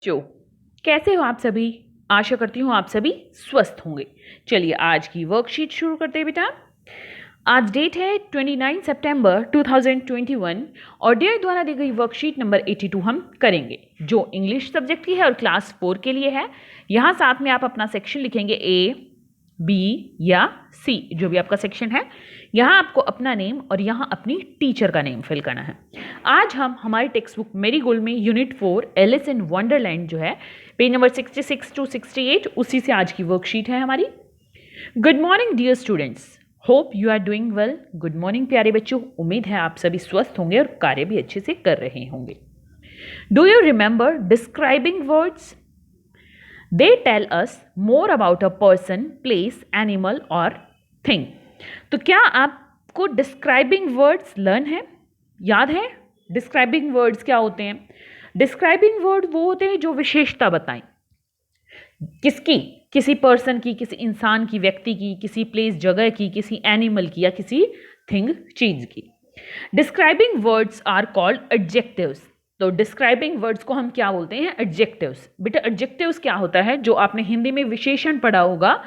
बच्चों, कैसे हो आप सभी। आशा करती हूँ आप सभी स्वस्थ होंगे। चलिए आज की वर्कशीट शुरू करते हैं बेटा। आज डेट है 29 सितंबर 2021 और डेट द्वारा दी गई वर्कशीट नंबर 82 हम करेंगे, जो इंग्लिश सब्जेक्ट की है और क्लास 4 के लिए है। यहाँ साथ में आप अपना सेक्शन लिखेंगे ए, बी या सी, जो भी आपका सेक्शन है। यहाँ आपको अपना नेम और यहाँ अपनी टीचर का नेम फिल करना है। आज हम हमारी टेक्स्ट बुक मेरी गोल्ड में यूनिट 4 एलिस इन वंडरलैंड जो है पेज नंबर 66 टू 68, उसी से आज की वर्कशीट है हमारी। Good morning dear students, hope you are doing well. Good morning प्यारे बच्चों, उम्मीद है आप सभी स्वस्थ होंगे और कार्य भी अच्छे से कर रहे होंगे। Do you remember describing words? They tell us more about a person, place, animal or thing. तो क्या आपको डिस्क्राइबिंग वर्ड्स लर्न है, याद है? डिस्क्राइबिंग वर्ड्स क्या होते हैं? डिस्क्राइबिंग वर्ड वो होते हैं जो विशेषता बताएं। किसकी? किसी पर्सन की, किसी इंसान की, व्यक्ति की, किसी प्लेस जगह की, किसी एनिमल की या किसी थिंग चीज की। Describing words are called adjectives. तो डिस्क्राइबिंग वर्ड्स को हम क्या बोलते हैं? एडजेक्टिव्स। बेटा एडजेक्टिव्स क्या होता है? जो आपने हिंदी में विशेषण पढ़ा होगा,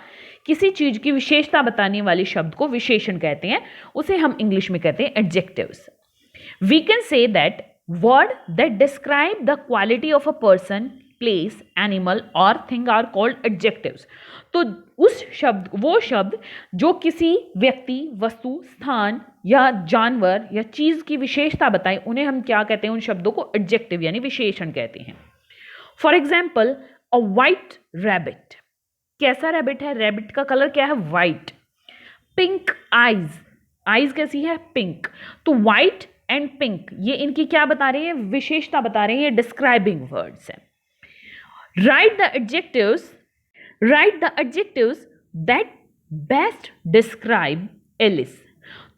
किसी चीज की विशेषता बताने वाले शब्द को विशेषण कहते हैं, उसे हम इंग्लिश में कहते हैं adjectives. We can say that word that describe the quality of a person, place, animal और थिंग आर कॉल्ड एडजेक्टिव्स। तो उस शब्द, वो शब्द जो किसी व्यक्ति, वस्तु, स्थान या जानवर या चीज की विशेषता बताएं, उन्हें हम क्या कहते हैं? उन शब्दों को एडजेक्टिव यानी विशेषण कहते हैं। For example, a white rabbit. कैसा रैबिट है? रैबिट का कलर क्या है? वाइट। पिंक आईज, आईज कैसी है? पिंक। तो वाइट एंड पिंक, ये इनकी क्या बता रही है? विशेषता बता रही है, डिस्क्राइबिंग वर्ड्स है। Write the adjectives that best describe Alice.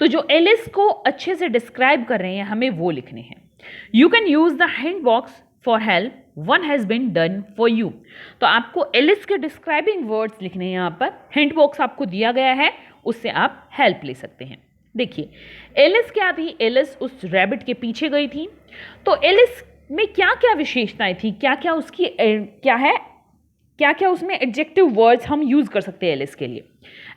तो जो एलिस को अच्छे से डिस्क्राइब कर रहे हैं, हमें वो लिखने हैं। You can use the hint box for help, one has been done for you. तो आपको एलिस के डिस्क्राइबिंग वर्ड्स लिखने हैं। यहाँ पर हिंट बॉक्स आपको दिया गया है, उससे आप हेल्प ले सकते हैं। देखिए एलिस क्या थी? एलिस उस रैबिट के पीछे गई थी। तो एलिस में क्या क्या विशेषताएं थी, क्या क्या उसकी क्या है, क्या क्या उसमें एडजेक्टिव वर्ड्स हम यूज कर सकते हैं एलिस के लिए।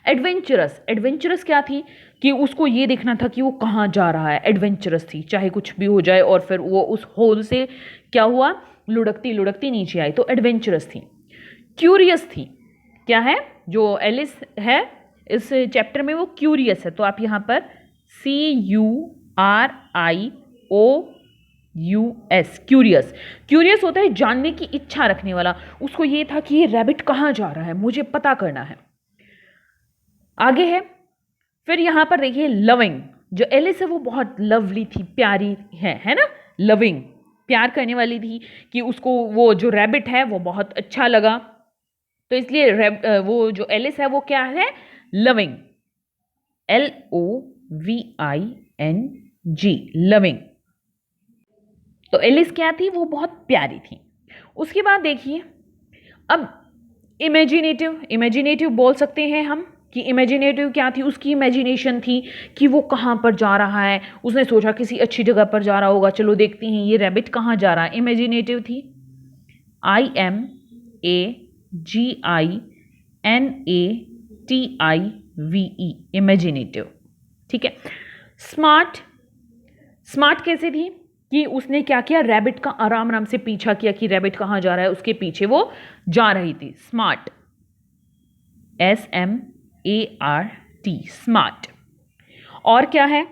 एडवेंचरस, एडवेंचरस क्या थी? कि उसको ये देखना था कि वो कहाँ जा रहा है। एडवेंचरस थी, चाहे कुछ भी हो जाए, और फिर वो उस होल से क्या हुआ? लुढ़कती लुढ़कती नीचे आई, तो एडवेंचरस थी। क्यूरियस थी, क्या है? जो एलिस है इस चैप्टर में वो क्यूरियस है, तो आप यहाँ पर CURIOUS, क्यूरियस। क्यूरियस होता है जानने की इच्छा रखने वाला। उसको ये था कि ये रैबिट कहाँ जा रहा है, मुझे पता करना है। आगे है, फिर यहां पर देखिए लविंग। जो एलिस है वो बहुत लवली थी, प्यारी है ना? लविंग, प्यार करने वाली थी, कि उसको वो जो रैबिट है वो बहुत अच्छा लगा, तो इसलिए वो जो एलिस है वो क्या है? Loving, LOVING, loving. तो एलिस क्या थी? वो बहुत प्यारी थी। उसके बाद देखिए, अब इमेजिनेटिव, इमेजिनेटिव बोल सकते हैं हम कि इमेजिनेटिव क्या थी? उसकी इमेजिनेशन थी कि वो कहाँ पर जा रहा है। उसने सोचा किसी अच्छी जगह पर जा रहा होगा, चलो देखते हैं ये रैबिट कहाँ जा रहा है। इमेजिनेटिव थी। IMAGINATIVE, इमेजिनेटिव, ठीक है। स्मार्ट, स्मार्ट कैसे थी? कि उसने क्या किया? रैबिट का आराम आराम से पीछा किया कि रैबिट कहाँ जा रहा है, उसके पीछे वो जा रही थी। Smart, SMART, smart. और क्या है?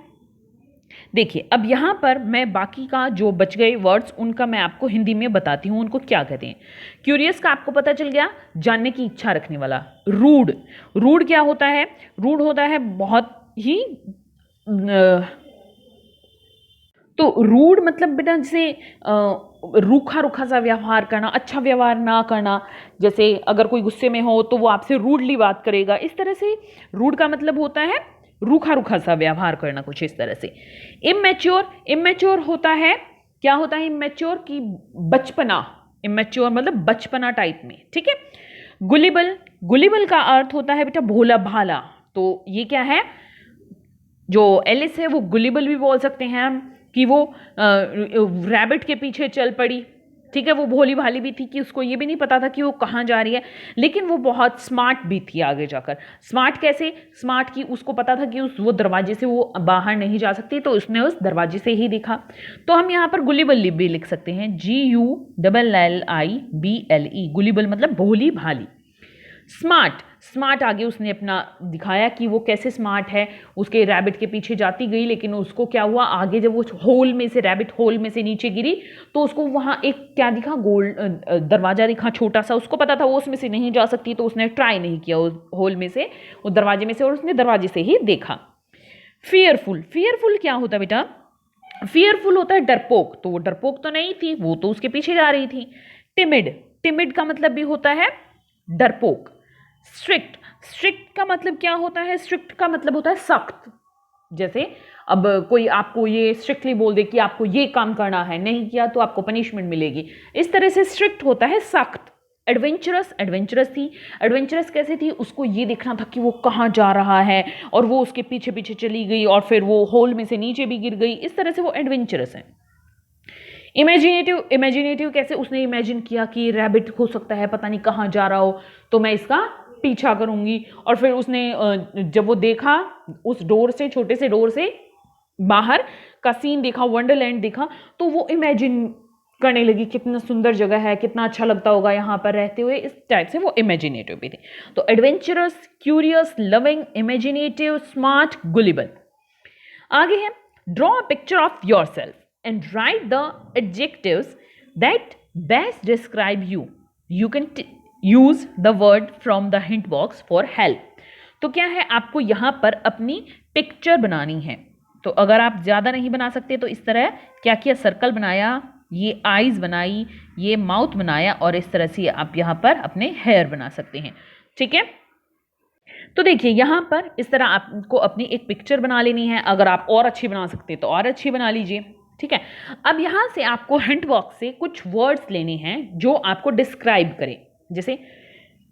देखिए अब यहां पर मैं बाकी का जो बच गए वर्ड्स उनका मैं आपको हिंदी में बताती हूं, उनको क्या कहते हैं। क्यूरियस का आपको पता चल गया, जानने की इच्छा रखने वाला। रूड, रूड क्या होता है? रूड होता है बहुत ही तो रूड मतलब बेटा जैसे रूखा रूखा सा व्यवहार करना, अच्छा व्यवहार ना करना। जैसे अगर कोई गुस्से में हो तो वो आपसे रूडली बात करेगा, इस तरह से रूड का मतलब होता है रूखा रूखा सा व्यवहार करना, कुछ इस तरह से। इमेच्योर, इमेच्योर होता है, क्या होता है इमेच्योर? की बचपना, इमेच्योर मतलब बचपना टाइप में, ठीक है। गुलिबल, गुलिबल का अर्थ होता है बेटा भोला भाला। तो ये क्या है? जो एलिस है वो गुलिबल भी बोल सकते हैं हम, कि वो रैबिट के पीछे चल पड़ी, ठीक है, वो भोली भाली भी थी कि उसको ये भी नहीं पता था कि वो कहाँ जा रही है, लेकिन वो बहुत स्मार्ट भी थी आगे जाकर। स्मार्ट कैसे? स्मार्ट कि उसको पता था कि वो दरवाजे से वो बाहर नहीं जा सकती, तो उसने उस दरवाजे से ही देखा। तो हम यहाँ पर गुलिबल भी लिख सकते हैं, GULLIBLE, गुलिबल मतलब भोली भाली। स्मार्ट, स्मार्ट आगे उसने अपना दिखाया कि वो कैसे स्मार्ट है, उसके रैबिट के पीछे जाती गई, लेकिन उसको क्या हुआ, आगे जब वो होल में से, रैबिट होल में से नीचे गिरी, तो उसको वहाँ एक क्या दिखा, गोल्ड दरवाजा दिखा छोटा सा। उसको पता था वो उसमें से नहीं जा सकती, तो उसने ट्राई नहीं किया उस होल में से, उस दरवाजे में से, और उसने दरवाजे से ही देखा। फियरफुल, फियरफुल क्या होता है बेटा? फियरफुल होता है डरपोक, तो वो डरपोक तो नहीं थी, वो तो उसके पीछे जा रही थी। टिमिड, टिमिड का मतलब भी होता है डरपोक। स्ट्रिक्ट, स्ट्रिक्ट का मतलब क्या होता है? स्ट्रिक्ट का मतलब होता है सख्त। जैसे अब कोई आपको ये स्ट्रिक्टली बोल दे कि आपको ये काम करना है, नहीं किया तो आपको पनिशमेंट मिलेगी, इस तरह से स्ट्रिक्ट होता है सख्त। एडवेंचरस, एडवेंचरस थी। एडवेंचरस कैसे थी? उसको ये देखना था कि वो कहाँ जा रहा है, और वो उसके पीछे पीछे चली गई, और फिर वो होल में से नीचे भी गिर गई, इस तरह से वो एडवेंचरस है। इमेजिनेटिव, इमेजिनेटिव कैसे? उसने इमेजिन किया कि रैबिट हो सकता है पता नहीं कहाँ जा रहा हो, तो मैं इसका पीछा करूंगी। और फिर उसने जब वो देखा उस डोर से, छोटे से डोर से बाहर का सीन देखा, वंडरलैंड देखा, तो वो इमेजिन करने लगी कितना सुंदर जगह है, कितना अच्छा लगता होगा यहाँ पर रहते हुए, इस टाइप से वो इमेजिनेटिव भी थी। तो adventurous, curious, loving, imaginative, smart, गुलिबल। आगे है, draw a picture of your self and write the adjectives that best describe you. You can use the word from the hint box for help. तो क्या है, आपको यहाँ पर अपनी पिक्चर बनानी है। तो अगर आप ज़्यादा नहीं बना सकते तो इस तरह क्या किया, सर्कल बनाया, ये आईज बनाई, ये माउथ बनाया, और इस तरह से आप यहाँ पर अपने हेयर बना सकते हैं। ठीक है, तो देखिए यहाँ पर इस तरह आपको अपनी एक पिक्चर बना लेनी है। अगर आप और अच्छी बना सकते हैं तो और अच्छी बना लीजिए। ठीक है, अब यहाँ से आपको हिंट बॉक्स से कुछ वर्ड्स लेने हैं जो आपको डिस्क्राइब करें। जैसे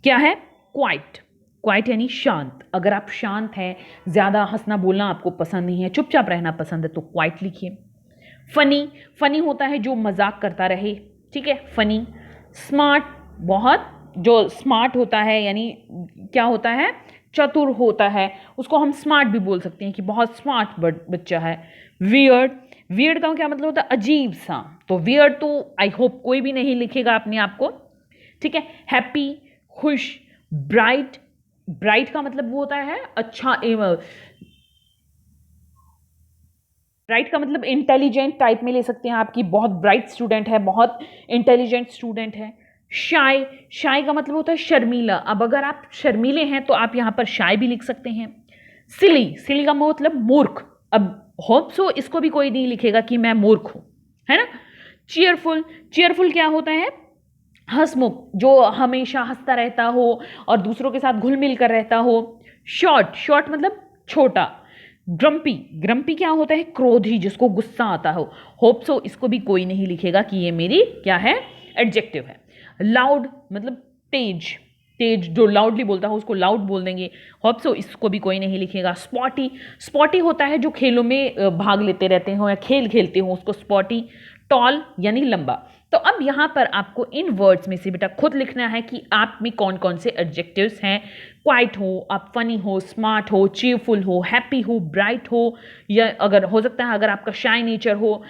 क्या है, क्वाइट, क्वाइट यानी शांत। अगर आप शांत हैं, ज़्यादा हंसना बोलना आपको पसंद नहीं है, चुपचाप रहना पसंद है, तो क्वाइट लिखिए। फनी, फनी होता है जो मजाक करता रहे। ठीक है, फनी। स्मार्ट, बहुत, जो स्मार्ट होता है यानी क्या होता है, चतुर होता है, उसको हम स्मार्ट भी बोल सकते हैं कि बहुत स्मार्ट बच्चा है। वियर्ड, वियर्ड का क्या मतलब होता है, अजीब सा, तो वियर्ड तो आई होप कोई भी नहीं लिखेगा अपने आप को। ठीक है, हैप्पी, खुश। ब्राइट, ब्राइट का मतलब वो होता है अच्छा, ब्राइट का मतलब इंटेलिजेंट टाइप में ले सकते हैं आपकी, बहुत ब्राइट स्टूडेंट है, बहुत इंटेलिजेंट स्टूडेंट है। शाय, शाय का मतलब होता है शर्मीला। अब अगर आप शर्मीले हैं तो आप यहाँ पर शाय भी लिख सकते हैं। सिली, सिली का मतलब मूर्ख। अब होप सो इसको भी कोई नहीं लिखेगा कि मैं मूर्ख हूं, है ना। चीयरफुल, चीयरफुल क्या होता है, हंसमुख, जो हमेशा हंसता रहता हो और दूसरों के साथ घुल मिल कर रहता हो। शॉर्ट, शॉर्ट मतलब छोटा। ग्रम्पी, ग्रम्पी क्या होता है, क्रोधी, जिसको गुस्सा आता हो। होप सो इसको भी कोई नहीं लिखेगा कि ये मेरी क्या है, एडजेक्टिव है। लाउड मतलब तेज, तेज जो लाउडली बोलता हो उसको लाउड बोल देंगे। होप सो इसको भी कोई नहीं लिखेगा। स्पॉटी, स्पॉटी होता है जो खेलों में भाग लेते रहते हो या खेल खेलते हो, उसको स्पॉटी। टॉल यानी लंबा। तो अब यहाँ पर आपको इन वर्ड्स में से बेटा खुद लिखना है कि आप में कौन कौन से एडजेक्टिव्स हैं। क्वाइट हो, आप फनी हो, स्मार्ट हो, चीयरफुल हो, हैप्पी हो, ब्राइट हो, या अगर हो सकता है अगर आपका शाय नेचर हो,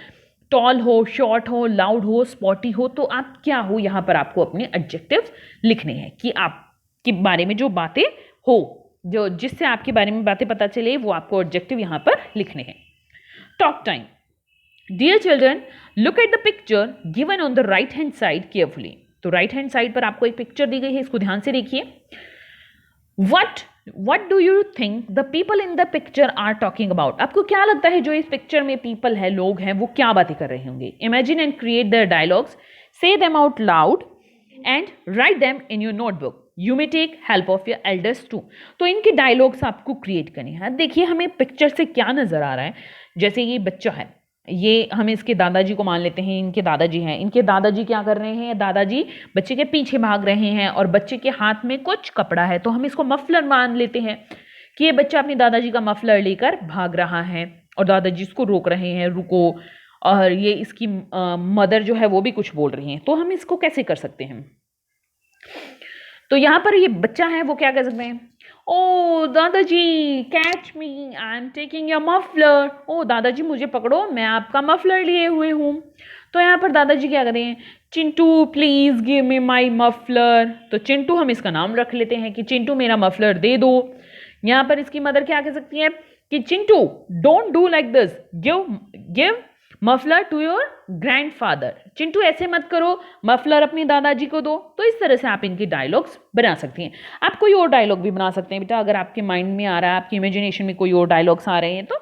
टॉल हो, शॉर्ट हो, लाउड हो, स्पॉटी हो, तो आप क्या हो, यहाँ पर आपको अपने एडजेक्टिव्स लिखने हैं कि आपके बारे में जो बातें हो, जो जिससे आपके बारे में बातें पता चले, वो आपको एडजेक्टिव यहाँ पर लिखने हैं। Talk time. Dear children, look at the picture given on the right hand side carefully. तो राइट हैंड साइड पर आपको एक पिक्चर दी गई है, इसको ध्यान से देखिए। What do you think the people in the picture are talking about? आपको क्या लगता है जो इस पिक्चर में people है, लोग हैं, वो क्या बातें कर रहे होंगे? Imagine and create their dialogues, say them out loud and write them in your notebook. You may take help of your elders too. तो इनके डायलॉग्स आपको क्रिएट करने हैं। देखिए हमें पिक्चर से क्या नजर आ रहा है, जैसे ये बच्चा है, ये हम इसके दादाजी को मान लेते हैं, इनके दादाजी हैं, इनके दादाजी क्या कर रहे हैं, दादाजी बच्चे के पीछे भाग रहे हैं और बच्चे के हाथ में कुछ कपड़ा है, तो हम इसको मफलर मान लेते हैं कि ये बच्चा अपने दादाजी का मफलर लेकर भाग रहा है और दादाजी इसको रोक रहे हैं, रुको। और ये इसकी मदर जो है वो भी कुछ बोल रही हैं, तो हम इसको कैसे कर सकते हैं? तो यहाँ पर ये बच्चा है वो क्या कह सकते हैं, ओ दादाजी catch me, I am taking your muffler. ओ दादाजी मुझे पकड़ो, मैं आपका मफलर लिए हुए हूँ। तो यहाँ पर दादाजी क्या करें हैं, Chintu please give me my muffler. तो चिंटू हम इसका नाम रख लेते हैं कि चिंटू मेरा मफलर दे दो। यहाँ पर इसकी मदर क्या कह सकती है कि Chintu don't do like this, give muffler to your grandfather. Chintu ऐसे मत करो, मफलर अपनी दादाजी को दो। तो इस तरह से आप इनकी डायलॉग्स बना सकती हैं। आप कोई और डायलॉग भी बना सकते हैं बेटा, अगर आपके माइंड में आ रहा है, आपकी इमेजिनेशन में कोई और डायलॉग्स आ रहे हैं तो।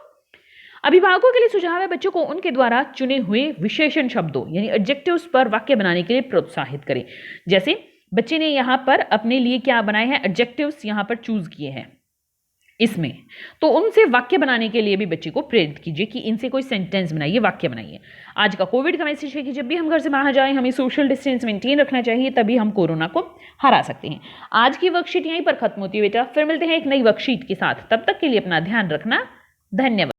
अभिभावकों के लिए सुझाव है, बच्चों को उनके द्वारा चुने हुए विशेषण शब्दों यानी एडजेक्टिव्स पर वाक्य बनाने के लिए प्रोत्साहित करें। जैसे बच्चे ने यहाँ पर अपने लिए क्या बनाए हैं, एडजेक्टिव्स यहाँ पर चूज किए हैं इसमें, तो उनसे वाक्य बनाने के लिए भी बच्चे को प्रेरित कीजिए कि इनसे कोई सेंटेंस बनाइए, वाक्य बनाइए। आज का कोविड का मैसेज है कि जब भी हम घर से बाहर जाएं हमें सोशल डिस्टेंस मेंटेन रखना चाहिए, तभी हम कोरोना को हरा सकते हैं। आज की वर्कशीट यहीं पर खत्म होती है बेटा, फिर मिलते हैं एक नई वर्कशीट के साथ। तब तक के लिए अपना ध्यान रखना, धन्यवाद।